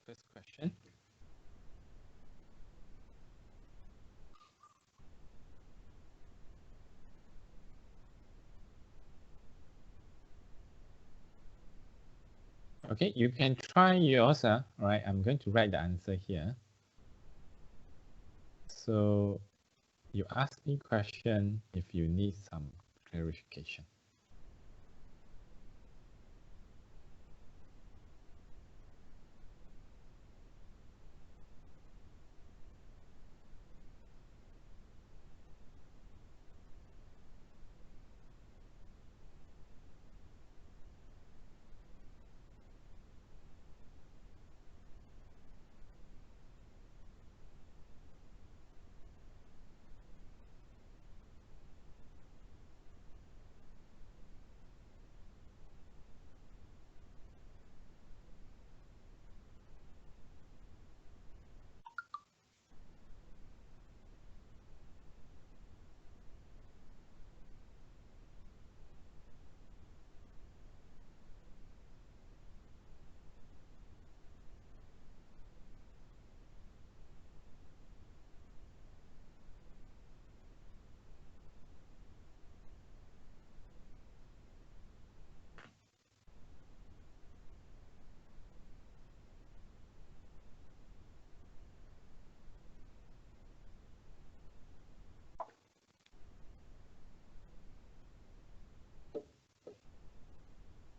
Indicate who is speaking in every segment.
Speaker 1: first question. Okay, you can try yours. All right, I'm going to write the answer here. So you ask me question if you need some clarification.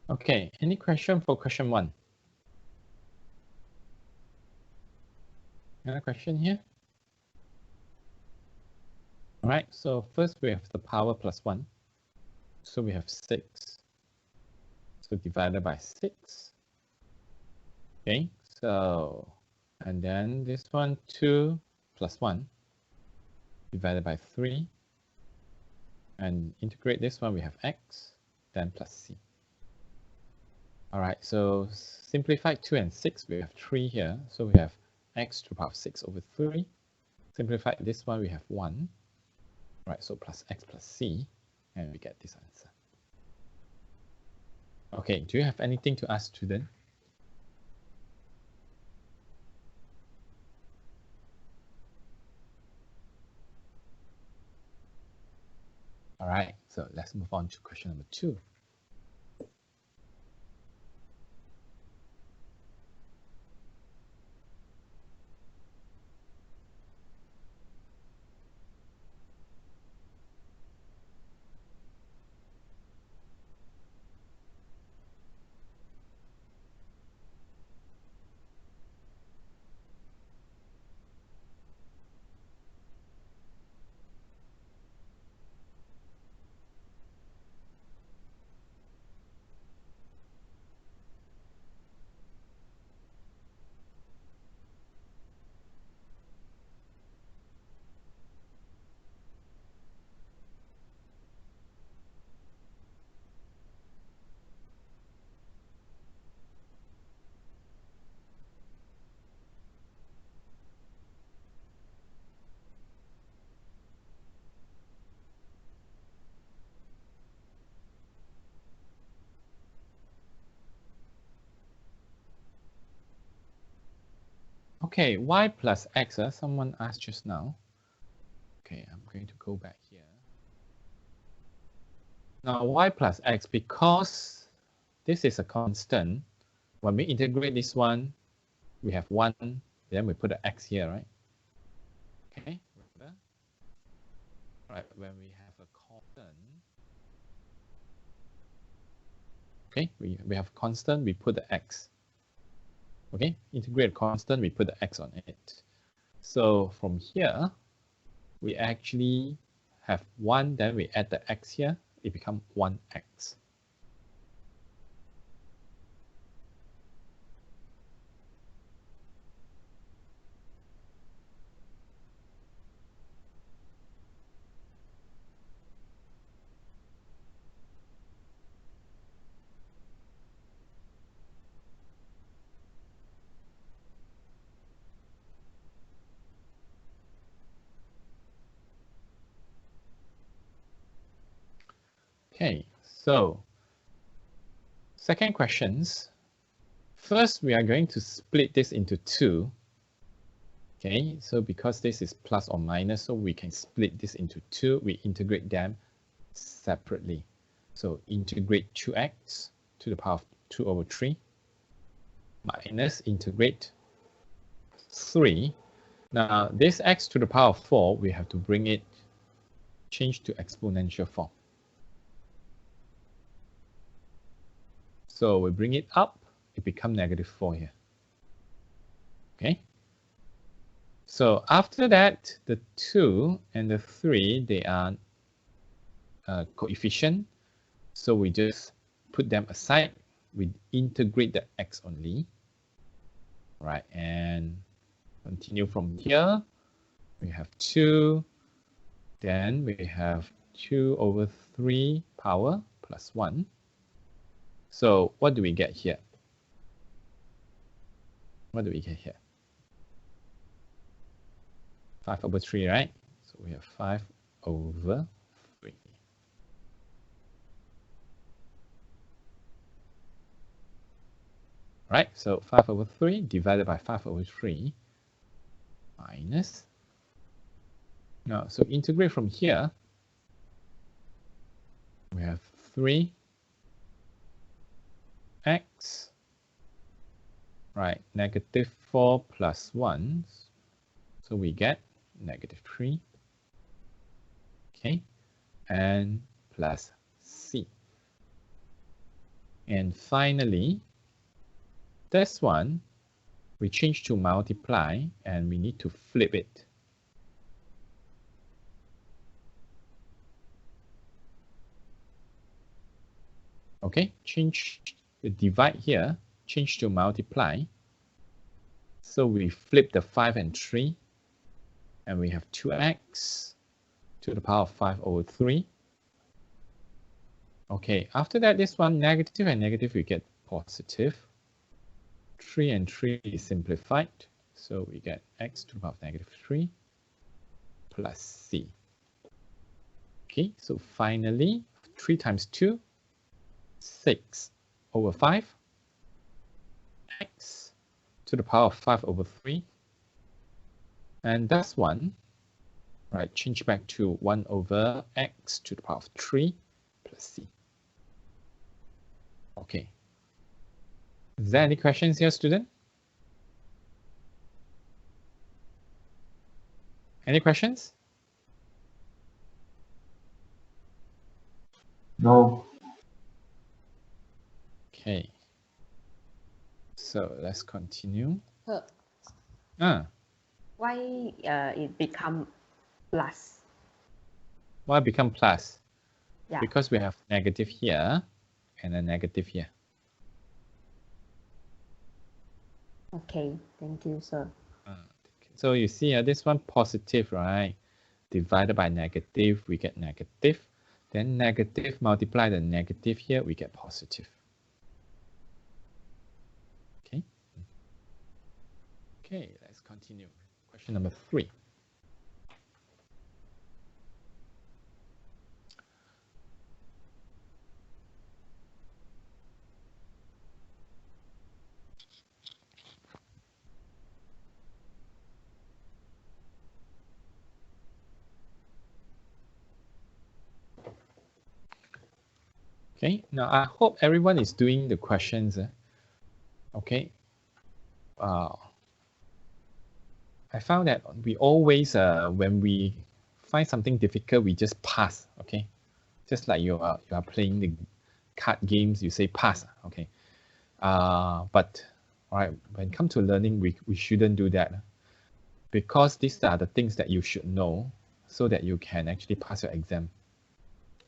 Speaker 1: Okay, any question for question 1? Another question here? All right, so first we have the power plus 1. So we have 6. So divided by 6. Okay, so, and then this one, 2 plus 1 divided by 3. And integrate this one, we have x, then plus c. All right, so simplify 2 and 6, we have 3 here. So we have x to the power of 6 over 3. Simplify this one, we have 1. All right, so plus x plus c, and we get this answer. Okay, do you have anything to ask, student? All right, so let's move on to question number 2. Okay, y plus x, someone asked just now. Okay, I'm going to go back here. Now y plus x, because this is a constant, when we integrate this one, we have 1, then we put an x here, right? Okay, remember? Right, when we have a constant, okay, we have constant, we put the x. Okay, integrate constant, we put the x on it. So from here, we actually have 1, then we add the x here, it becomes 1x. Okay, so second questions. first we are going to split this into 2. Okay, so because this is plus or minus, so we can split this into 2. We integrate them separately. So integrate 2x to the power of 2 over 3 minus integrate 3. Now this x to the power of 4, we have to bring it, change to exponential form. So we bring it up, it becomes -4 here. Okay. So after that, the 2 and the 3, they are coefficient. So we just put them aside. We integrate the x only. Right, and continue from here. We have 2. Then we have 2 over 3 power plus 1. So what do we get here? What do we get here? 5 over 3, right? So we have 5 over 3. Right, so 5 over 3 divided by 5 over 3 minus. Now, so integrate from here. We have 3x, right, -4 plus 1. So we get -3. Okay, and plus c. And finally, this one, we change to multiply, and we need to flip it. Okay, change the divide here, change to multiply. So we flip the 5 and 3, and we have 2x to the power of 5 over 3. Okay, after that, this one, negative and negative, we get positive. 3 and 3 is simplified, so we get x to the power of -3 plus c. Okay, so finally, 3 times 2, 6 over 5, x to the power of 5 over 3, and that's 1. Right, change back to 1 over x to the power of 3 plus c. Okay. Is there any questions here, student? Any questions?
Speaker 2: No.
Speaker 1: Okay. So let's continue.
Speaker 3: Why it become plus?
Speaker 1: Why become plus?
Speaker 3: Yeah.
Speaker 1: Because we have negative here and a negative here.
Speaker 3: Okay, thank you, sir.
Speaker 1: So you see this one positive, right? Divided by negative, we get negative. Then negative multiply the negative here, we get positive. Okay. Okay, let's continue. Question number 3. Okay, now I hope everyone is doing the questions. Okay. I found that we always, when we find something difficult, we just pass. Okay, just like you are playing the card games, you say pass. Okay, but all right, when it comes to learning, we shouldn't do that, because these are the things that you should know so that you can actually pass your exam.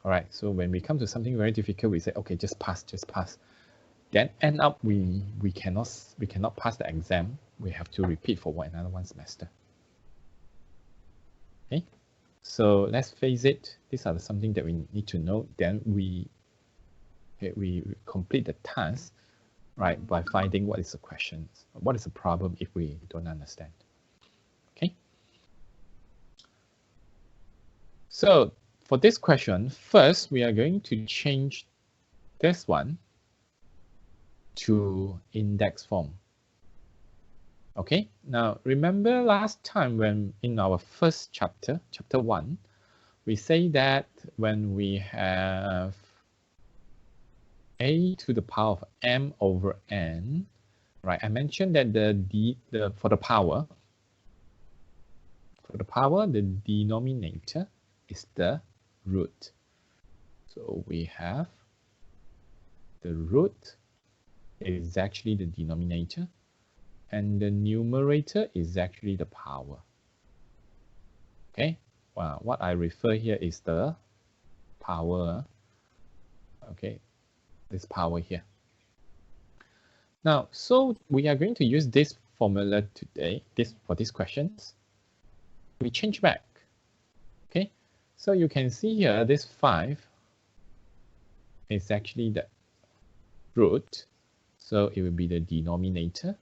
Speaker 1: All right, so when we come to something very difficult, we say, okay, just pass. Then end up we cannot pass the exam. We have to repeat for another one semester. Okay, so let's face it. These are something that we need to know. Then we complete the task, right, by finding what is the question, what is the problem if we don't understand. Okay. So for this question, first we are going to change this one to index form. Okay, now remember last time when in our first chapter, chapter 1, we say that when we have a to the power of m over n, right? I mentioned that for the power, the denominator is the root. So we have the root is actually the denominator, and the numerator is actually the power. Okay, well, what I refer here is the power. Okay, this power here. Now, so we are going to use this formula today, for these questions. We change back. Okay, so you can see here this 5 is actually the root, so it will be the denominator.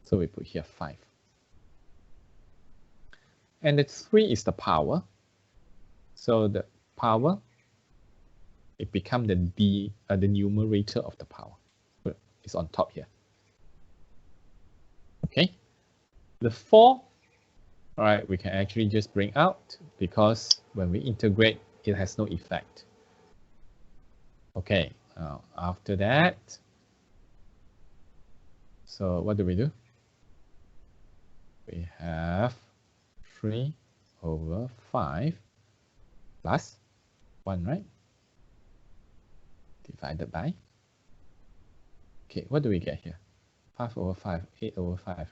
Speaker 1: So we put here 5. And the 3 is the power. So the power, it becomes the numerator of the power. It's on top here. Okay. The 4, all right, we can actually just bring out because when we integrate, it has no effect. Okay, after that, so what do? We have 3 over 5 plus 1, right? Divided by, okay, what do we get here? 5 over 5, 8 over 5, right?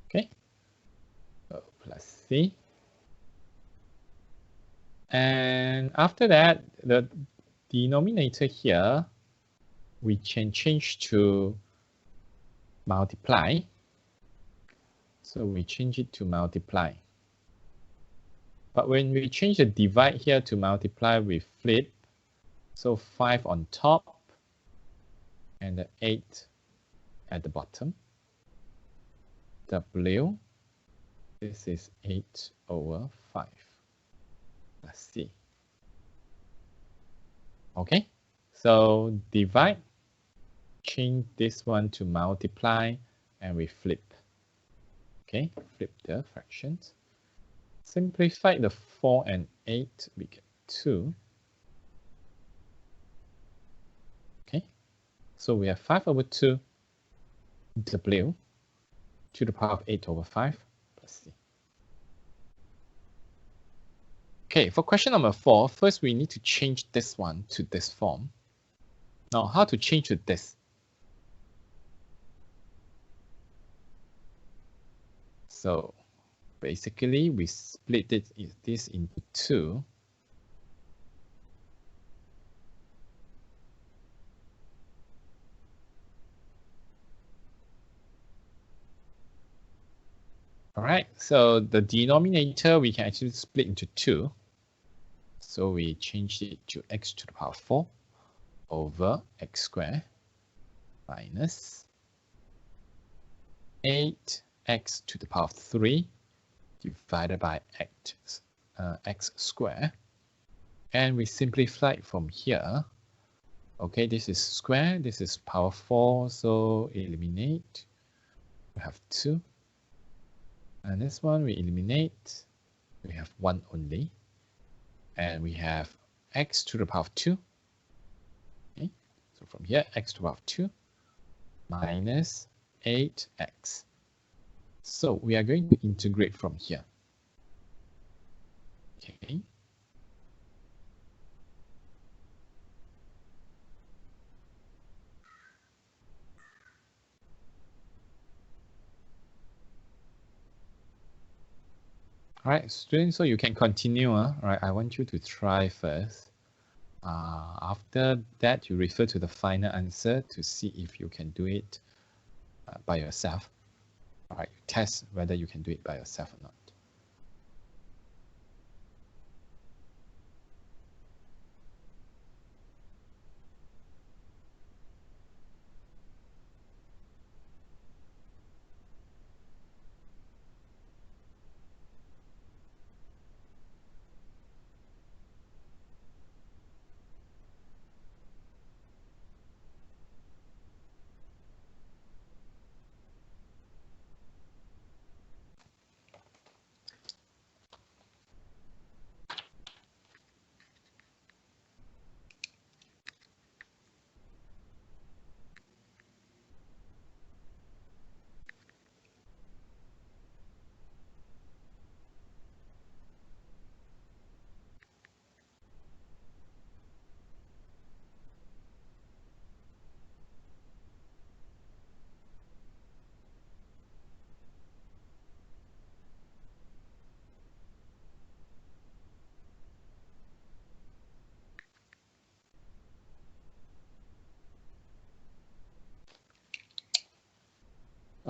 Speaker 1: Okay, so plus C. And after that, the denominator here, we can change to multiply. So we change it to multiply. But when we change the divide here to multiply, we flip. So 5 on top and the 8 at the bottom. W, this is 8 over 5. Let's see. Okay, so divide, change this one to multiply, and we flip. Okay, flip the fractions. Simplify the 4 and 8, we get 2. Okay, so we have 5 over 2 W to the power of 8 over 5 plus C. Okay, for question number 4, first we need to change this one to this form. Now, how to change to this? So basically, we split this into 2. All right, so the denominator we can actually split into 2. So we change it to x to the power 4 over x squared minus 8x to the power of 3 divided by x squared. And we simplify it from here. Okay, this is square, this is power 4, so eliminate. We have 2. And this one we eliminate. We have 1 only. And we have x to the power of 2. Okay, so from here, x to the power of 2 minus 8x. So we are going to integrate from here. Okay. All right, students, so you can continue. All right, I want you to try first. After that, you refer to the final answer to see if you can do it by yourself. All right, test whether you can do it by yourself or not.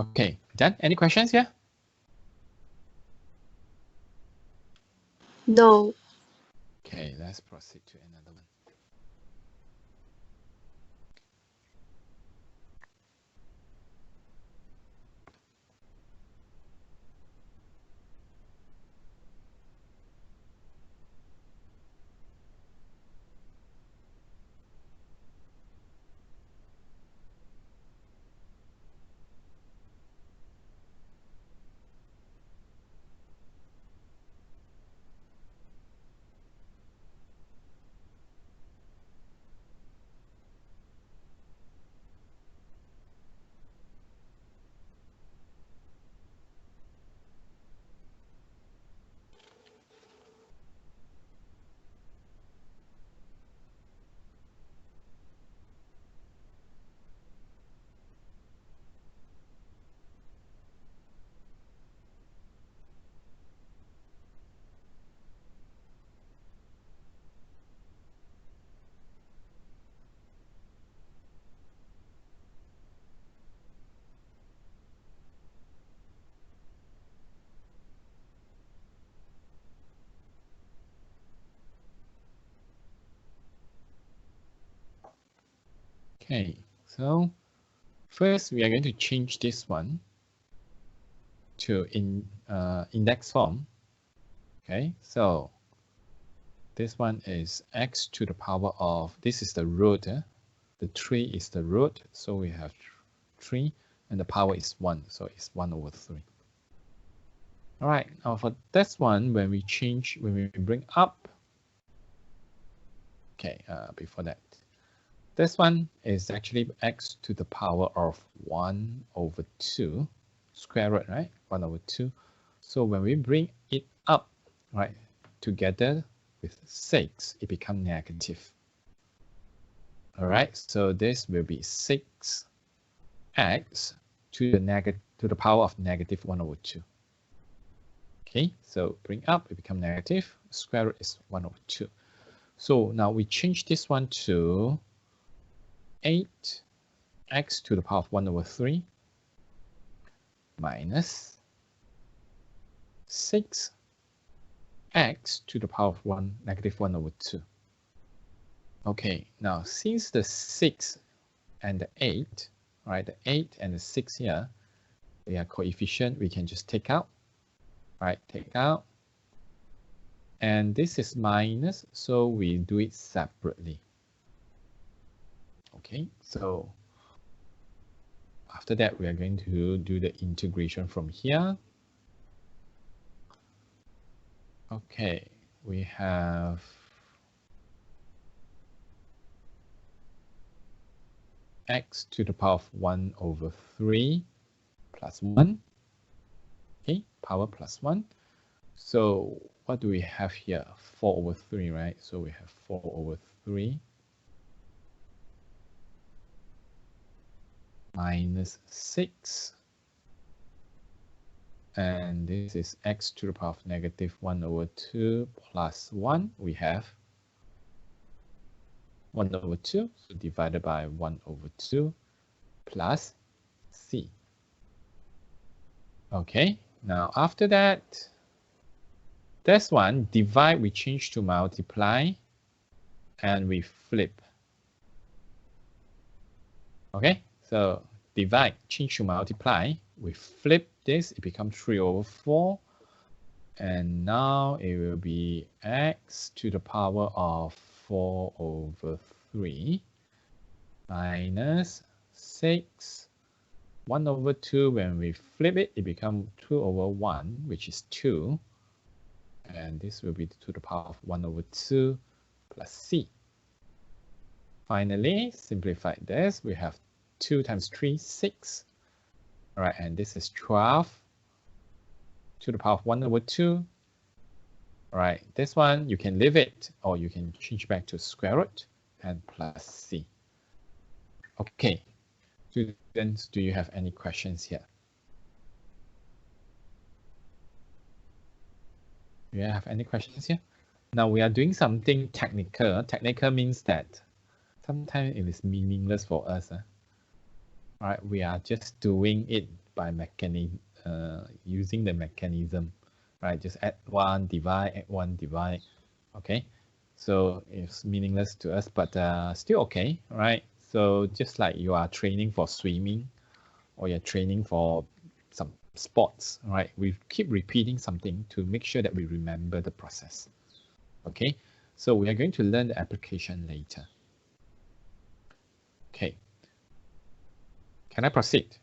Speaker 1: Okay, done? Any questions here?
Speaker 2: No.
Speaker 1: Okay, let's proceed to another one. Okay, so first we are going to change this one to index form. Okay, so this one is x to the power of, this is the root, the 3 is the root, so we have 3, and the power is 1, so it's 1/3. All right, now for this one, when we bring up, okay, before that, this one is actually x to the power of 1/2, square root, right? 1/2. So when we bring it up, right, together with 6, it becomes negative. All right, so this will be 6x to the power of negative 1/2. Okay, so bring up, it becomes negative. Square root is 1/2. So now we change this one to 8x to the power of 1/3 minus 6x to the power of negative 1/2. Okay, now since the 6 and the 8, right, the 8 and the 6 here, they are coefficient, we can just take out, right, take out. And this is minus, so we do it separately. Okay, so after that, we are going to do the integration from here. Okay, we have x to the power of 1/3 plus 1. Okay, power plus 1. So what do we have here? 4/3, right? So we have 4/3 minus 6. And this is x to the power of negative 1/2 plus 1. We have 1/2, so divided by 1/2 plus c. Okay, now after that, this one, divide, we change to multiply, and we flip. Okay, so divide, change to multiply, we flip this, it becomes 3/4. And now it will be x to the power of 4/3 minus 6. 1/2, when we flip it, it becomes 2/1, which is 2. And this will be to the power of 1/2 plus c. Finally, simplify this, we have 2 times 3, 6. All right, and this is 12 to the power of 1/2. All right, this one, you can leave it, or you can change back to square root and plus c. Okay, students, do you have any questions here? Do you have any questions here? Now we are doing something technical. Technical means that sometimes it is meaningless for us. All right, we are just doing it by using the mechanism, right? Just add 1, divide, add 1, divide. Okay, so it's meaningless to us, but still okay, right? So just like you are training for swimming, or you're training for some sports, right? We keep repeating something to make sure that we remember the process. Okay, so we are going to learn the application later. Okay, can I proceed?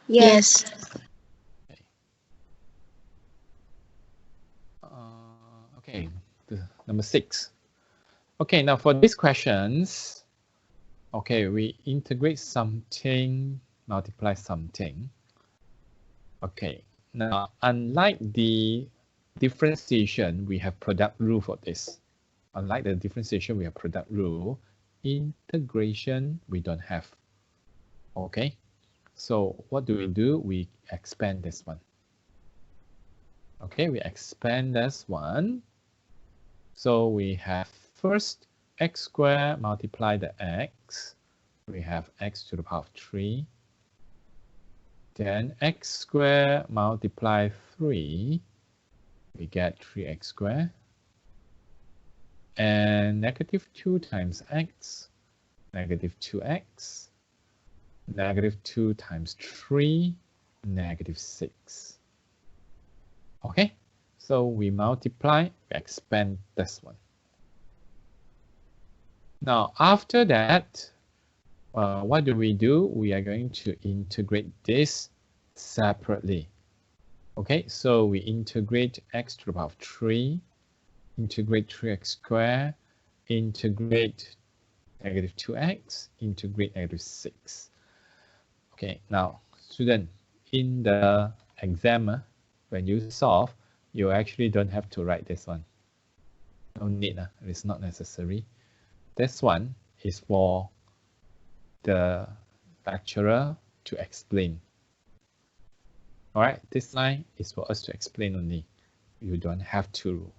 Speaker 2: Yes.
Speaker 1: Okay, number 6. Okay, now for these questions, okay, we integrate something, multiply something. Okay, now unlike the differentiation, we have product rule for this. Unlike the differentiation, we have product rule. Integration, we don't have. Okay, so what do? We expand this one. Okay, we expand this one. So we have first x squared multiply the x. We have x to the power of 3. Then x squared multiply 3. We get 3x squared. And negative 2 times x, negative 2x, negative 2 times 3, negative 6. Okay, so we multiply, we expand this one. Now, after that, what do? We are going to integrate this separately. Okay, so we integrate x to the power of 3, integrate 3x squared, integrate negative 2x, integrate negative 6. Okay, now, student, in the exam, when you solve, you actually don't have to write this one. No need, it's not necessary. This one is for the lecturer to explain. All right, this line is for us to explain only. You don't have to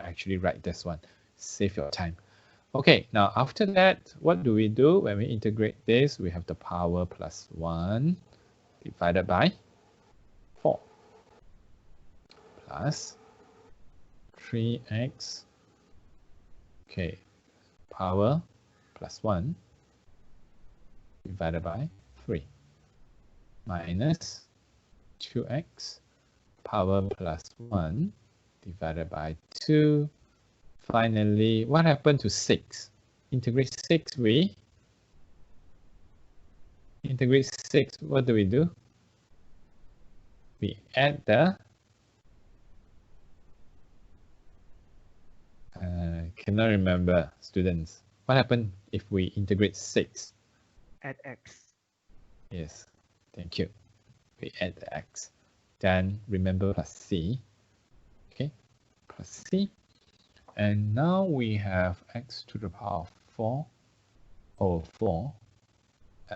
Speaker 1: actually write this one. Save your time. Okay, now after that, what do? When we integrate this? We have the power plus 1 divided by 4 plus 3x, okay, power plus 1 divided by 3 minus 2x power plus 1 divided by 2. Finally, what happened to 6? Integrate 6, we integrate 6, what do? We add the cannot remember, students. What happened if we integrate 6?
Speaker 4: Add x.
Speaker 1: Yes, thank you. We add the x. Then remember plus c. Okay, plus c. And now we have x to the power of 4 over 4.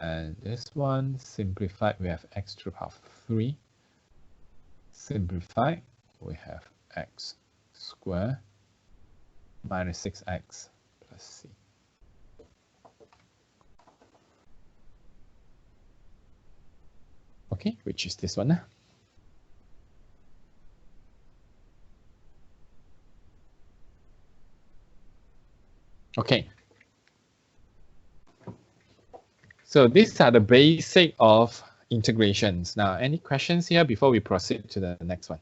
Speaker 1: And this one simplified, we have x to the power of 3. Simplified, we have x squared minus 6x plus c. Okay, which is this one. Okay. So these are the basic of integrations. Now, any questions here before we proceed to the next one?